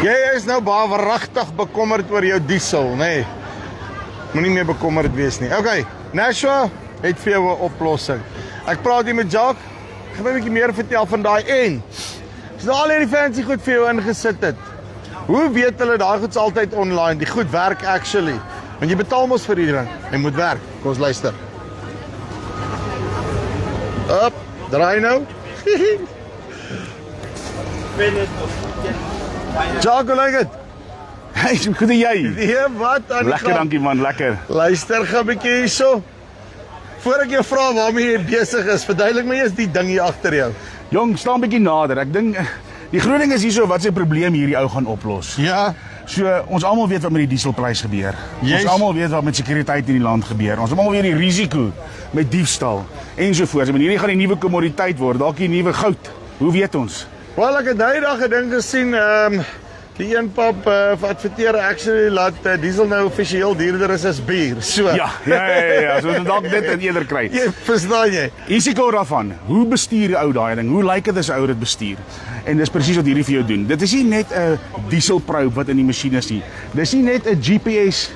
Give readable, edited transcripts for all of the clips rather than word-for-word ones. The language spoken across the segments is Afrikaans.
Jy is nou baie verragtig bekommerd oor jou diesel, nee. Moenie meer bekommerd wees nie. Okay, Nashua het vir jou 'n oplossing. Ek praat hier met Jacques. Ek gaan 'n bietjie meer vertel van daai en as nou al hierdie fancy goed vir jou ingesit het. Hoe weet hulle daai goed's altyd online? Die goed werk actually. Want jy betaal mos vir hierdie ding. Hy moet werk. Kom ons luister. Up, draai nou. Jacques, hoe lyk dit? Hey, goed en jy? Nee, wat aan die Lekker, kant? dankie man, lekker. Luister gou 'n bietjie hierso. Voor ek jou vra waarmee jy besig is, verduidelik my eers die ding hier agter jou. Jong, staan 'n bietjie nader. Ek dink die groot ding is hierso wat se probleem hierdie ou gaan oplos. Ja, So ons almal weet wat met die dieselprys gebeur. Yes. Ons almal weet wat met sekuriteit in die land gebeur. Ons almal weet die risiko met diefstal ensovoorts. En hierdie gaan die nuwe kommoditeit word, dalk die nuwe goud. Hoe weet ons? wel ek het nou die ding gesien, die een pap adverteer actually laat diesel nou offisieel duurder is as bier. So. Ja. So ons moet dalk dit in eerder kry. Jy verstaan jy? Hier is ek daarvan. Hoe bestuur die ou daai ding? Hoe lyk dit as 'n ou dit bestuur? En dis presies wat hierdie vir jou doen. Dit is nie net 'n dieselprobe wat in die masjien is nie. Dis nie net 'n GPS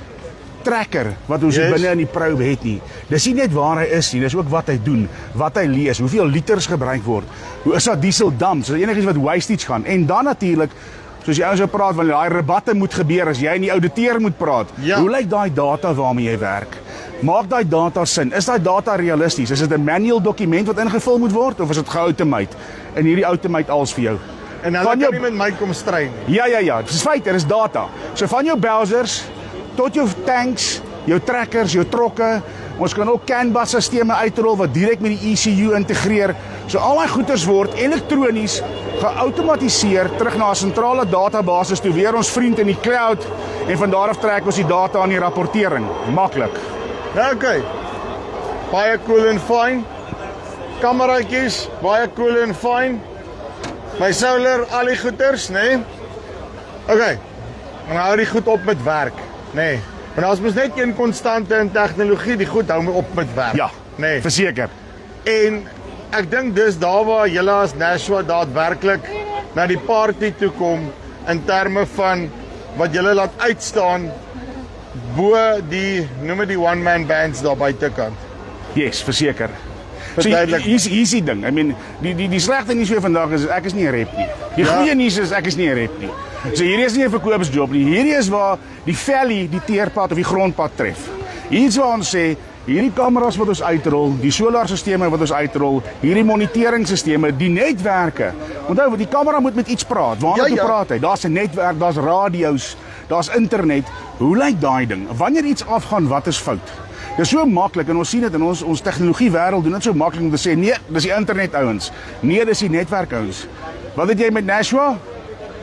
tracker wat ons Yes. binne in die probe het nie. Dis nie net waar hy is nie, dis ook wat hy doen, wat hy lees, hoeveel liters gebruik word. Hoe is dat diesel damp? So enigiets wat wastage gaan. En dan natuurlik, soos jy ouens so praat van daai rabatte moet gebeur as jy in die ouditeur moet praat. Ja. Hoe lyk daai data waarmee jy werk? Maak daai data sin? Is daai data realisties? Is dit 'n manual dokument wat ingevul moet word of is dit geautomate? En hierdie automate als vir jou. En hulle Van kan jou- nie met my kom stry nie. Ja, dis feit, dit is data. So van jou browsers tot jou tanks, jou trekkers, jou trokke. Ons kan ook CAN-bus-sisteme uitrol wat direk met die ECU integreer. So al daai goeders word elektronies geautomatiseer terug na 'n sentrale database toe weer ons vriend in die cloud en van daar af trek ons die data aan die rapportering. Maklik. Okay. Baie cool en fyn. Kameraatjies, baie cool en fyn. My solar, al die goeders, nê? Nee? Okay. En hou die goed op met werk, nê? Nee. Want ons mos net een konstante in tegnologie, die goed hou op met werk. Ja, nê? Nee. verseker. En ek dink dis daar waar julle as Nashua daadwerklik na die party toe kom in terme van wat julle laat uitstaan bo die noem dit die one man bands daar buitekant. Yes, verseker. So Verduidelik. hier's die ding. I mean, die slegte nuus vir vandag is ek is nie 'n rep nie. Die Ja. goeie nuus is ek is nie 'n rep nie. So hierdie is nie 'n verkoopsjob nie. Hierdie is waar die valley die teerpad of die grondpad tref. Hier's waar ons sê hierdie kameras wat ons uitrol, die solarstelsels wat ons uitrol, hierdie monitoringstelsels, die netwerke. Onthou, want die kamera moet met iets praat. Waarna toe praat hy? Daar's 'n netwerk, daar's radio's, daar's internet. Hoe lyk daai ding? Wanneer iets afgaan, wat is fout? Dis so maklik en ons sien dit in ons tegnologie wêreld doen dit so maklik om te sê nee, dis die internet ouens. Nee, dis die netwerk ouens. Wat het jy met Nashua?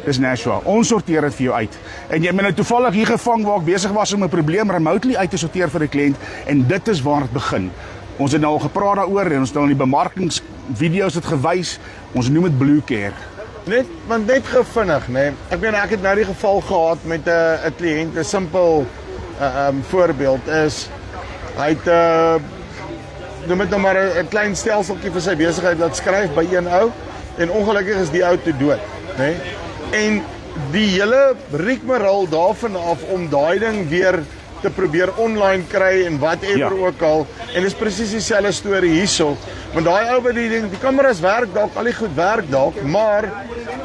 Dis Nashua. Ons sorteer dit vir jou uit. En jy moet nou toevallig hier gevang waar ek besig was om 'n probleem remotely uit te sorteer vir 'n kliënt en dit is waar dit begin. Ons het nou al gepraat daaroor en ons het nou in die bemarkingsvideo's dit gewys. Ons noem dit Blue Care. Net gevinnig, nê. Nee. Ek meen ek het nou die geval gehad met 'n kliënt, 'n simpel voorbeeld is hy het noem dit nou maar 'n klein stelseltjie vir sy besigheid laat skryf by een ou en ongelukkig is die ou te dood, nê. Nee. En die hele rigmarole daarvan af om daai ding weer te probeer online kry en whatever ook al. En dis presies dieselfde storie hierso. Want daai ou wat die ding, die kameras werk dalk, al die goed werk dalk, maar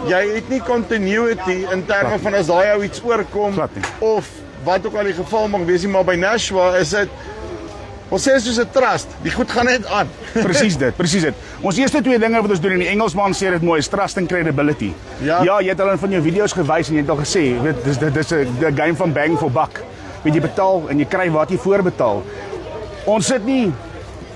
jy het nie continuity in terme van as daai ou iets oorkom of wat ook al die geval mag wees nie, maar by Nashua is dit ons sê soos 'n trust, die goed gaan net aan. Presies dit. Ons eerste twee dinge wat ons doen en die Engelsman sê dit mooi, is trust and credibility. Ja, jy het al in van jou video's gewys en jy het al gesê, weet dis 'n game van bang for buck. Weet jy betaal en jy kry wat jy voorbetaal. Ons sit nie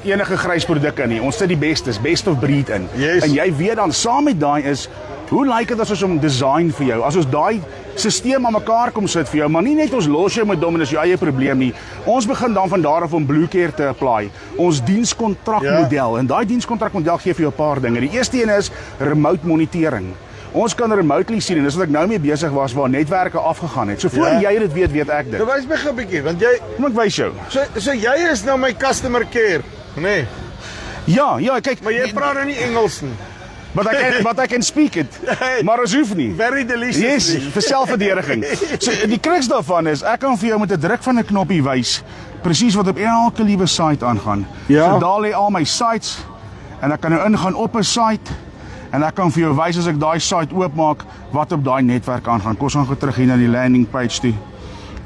enige grys produk in nie. Ons sit die bestes, best of breed in. Yes. En jy weet dan saam met daai is hoe lyk dit as ons hom design vir jou? As ons daai stelsel aan mekaar kom sit vir jou, maar nie net ons los jou met dom en dis jou eie probleem nie. Ons begin dan van daar af om Blue Care te apply. Ons dienskontrakmodel en daai dienskontrakmodel gee vir jou 'n paar dinge. Die eerste een is remote monitering. Ons kan remotely sien en dis wat ek nou mee besig was waar netwerke afgegaan het. So voor jy dit weet ek dit. Nou wys my gou 'n bietjie want jy Kom ek wys jou. So jy is nou my customer care, nê? Nee. Ja, kyk. Maar jy praat nou nie Engels nie. but I can speak it. Maar ons hoef nie. Very delicious. Yes, vir selfverdediging. So die kruks daarvan is ek kan vir jou met 'n druk van 'n knoppie wys presies wat op elke liewe site aangaan. Ja. So daar lê al my sites en ek kan nou ingaan op 'n site en ek kan vir jou wys as ek daai site oopmaak wat op daai netwerk aangaan. Kom ons gaan gou terug hier na die landing page toe.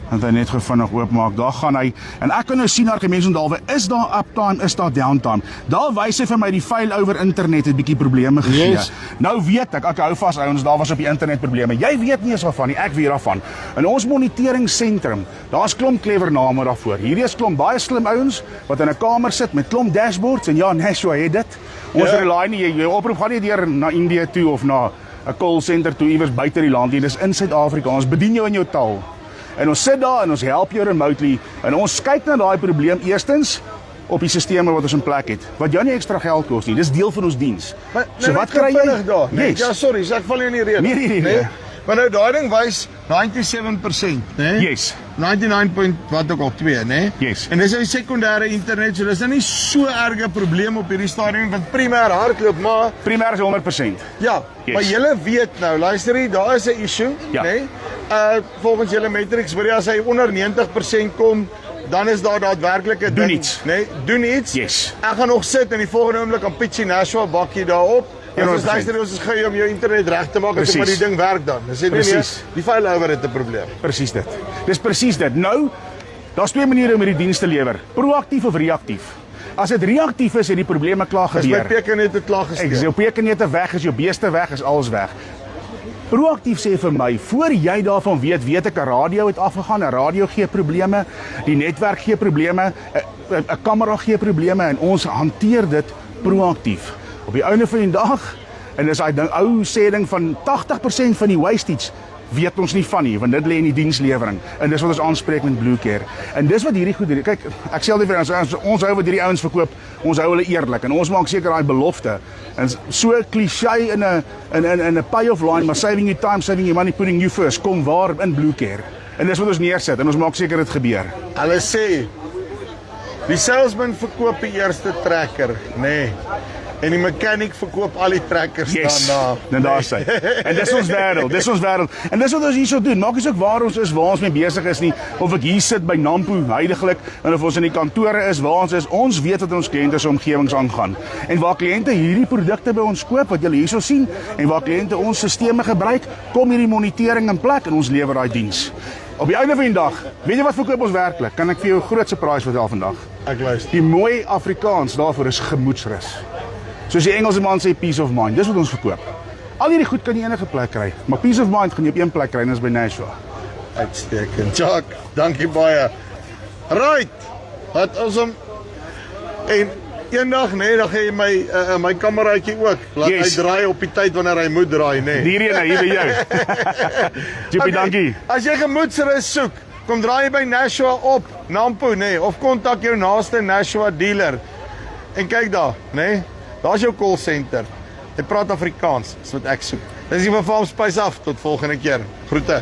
Want hy net gou vinnig oopmaak. Daar gaan hy en ek kan nou sien argumentsondalwe, is daar uptime, is daar downtime. Daar wys hy vir my die failover internet het bietjie probleme gegee. Yes. Nou weet ek hou vas ouens, daar was op die internet probleme. Jy weet nie eens waarvan nie, ek weet daarvan. In ons monitoringssentrum, daar's klomp clever name daarvoor. Hierdie is klomp baie slim ouens wat in 'n kamer sit met klomp dashboards en ja, Nashua het dit. Ons rely nie jou oproep gaan nie deur na Indië toe of na 'n call center toe iewers buite die land nie. Dis in Suid-Afrika. Ons bedien jou in jou taal. En ons sit daar en ons help jou remotely en ons kyk na daai probleem eerstens op die sisteme wat ons in plek het. Wat jou nie ekstra geld kos nie. Dis deel van ons diens. So wat kry jy daar? Nee, yes. ja, sorry, ek val jou in die rede. Nee. Maar nou daai ding wys 97%, né? Yes. 99 point wat ook al 2, né? Yes. En dis 'n sekondêre internet, so dis nou nie so erge probleem op hierdie stadium want primêr hardloop, maar Primêr is 100%. ja, Yes. maar julle weet nou, luister hier, daar is 'n issue, Ja. né? Volgens julle metrics, hoor jy as hy onder 90% kom, dan is daar daadwerklike Doen ding, iets. né? Doen iets. Yes. Ek gaan nog sit en die volgende oomblik aan Pitchy Nashua bakkie daarop. En ons 100%. luister ons is gou om jou internet reg te maak en maar die ding werk dan. Dis nie meer Precies. die failover het 'n probleem. Presies dit. Dis presies dit. Nou, daar's twee maniere om hierdie diens te lewer. Proaktief of reaktief. As dit reaktief is, het die probleme klaar As my gebeur. peke net het klaar Ek gesteel. jou pekenete weg, is jou beeste weg, is alles weg. Proaktief sê vir my, voor jy daarvan weet ek 'n radio het afgegaan, 'n radio gee probleme, die netwerk gee probleme, 'n kamera gee probleme en ons hanteer dit proaktief. Op die einde van die dag, en dis daai ding ou sê ding van 80% van die wastage weet ons nie van nie, want dit lê in die dienslewering. En dis wat ons aanspreek met Blue Care. En dis wat hierdie goed doen. Kyk, ek sê altyd vir ons hou wat hierdie ouens verkoop, ons hou hulle eerlik en ons maak seker daai belofte. En so cliché in 'n pay of line, maar saving you time, saving you money, putting you first. Kom waar in Blue Care. En dis wat ons neersit en ons maak seker dit gebeur. Hulle sê die salesman verkoop die eerste trekker, nê. En die mechanic verkoop al die trekkers daarna. Dan daar sê. En dis ons wêreld, dis ons wêreld. En dis wat ons hierso doen. Maak nie saak waar ons is, waar ons mee besig is nie, of ek hier sit by Nampo heidaglik en of ons in die kantore is, waar ons is, ons weet wat ons kliënte se omgewings aangaan. En waar kliënte hierdie produkte by ons koop wat julle hierso sien en waar kliënte ons sisteme gebruik, kom hierdie monitering in plek en ons lewer daai diens. Op die einde van die dag, weet jy wat verkoop ons werklik? Kan ek vir jou 'n groot surprise vertel vandag? Ek luister. Die mooi Afrikaans daarvoor is gemoedsrus. Soos die Engelse man sê, peace of mind. Dis wat ons verkoop. Al hierdie goed kan jy enige plek kry, maar peace of mind gaan jy op een plek kry en dis by Nashua. Uitstekend. Jack, dankie baie. Right. Wat awesome. En eendag nê, dan gee jy my kameraatjie ook. Laat Yes. hy draai op die tyd wanneer hy moet draai, nê. Hierdie ene hier by jou. Jippie, dankie. As jy gemoedsrus soek, kom draai jy by Nashua op, Nampo, nê, of kontak jou naaste Nashua dealer. En kyk daar, nê. Daar's jou call center. Hy praat Afrikaans, dis wat ek soek. Dis die van Farm Spice af tot volgende keer. Groete.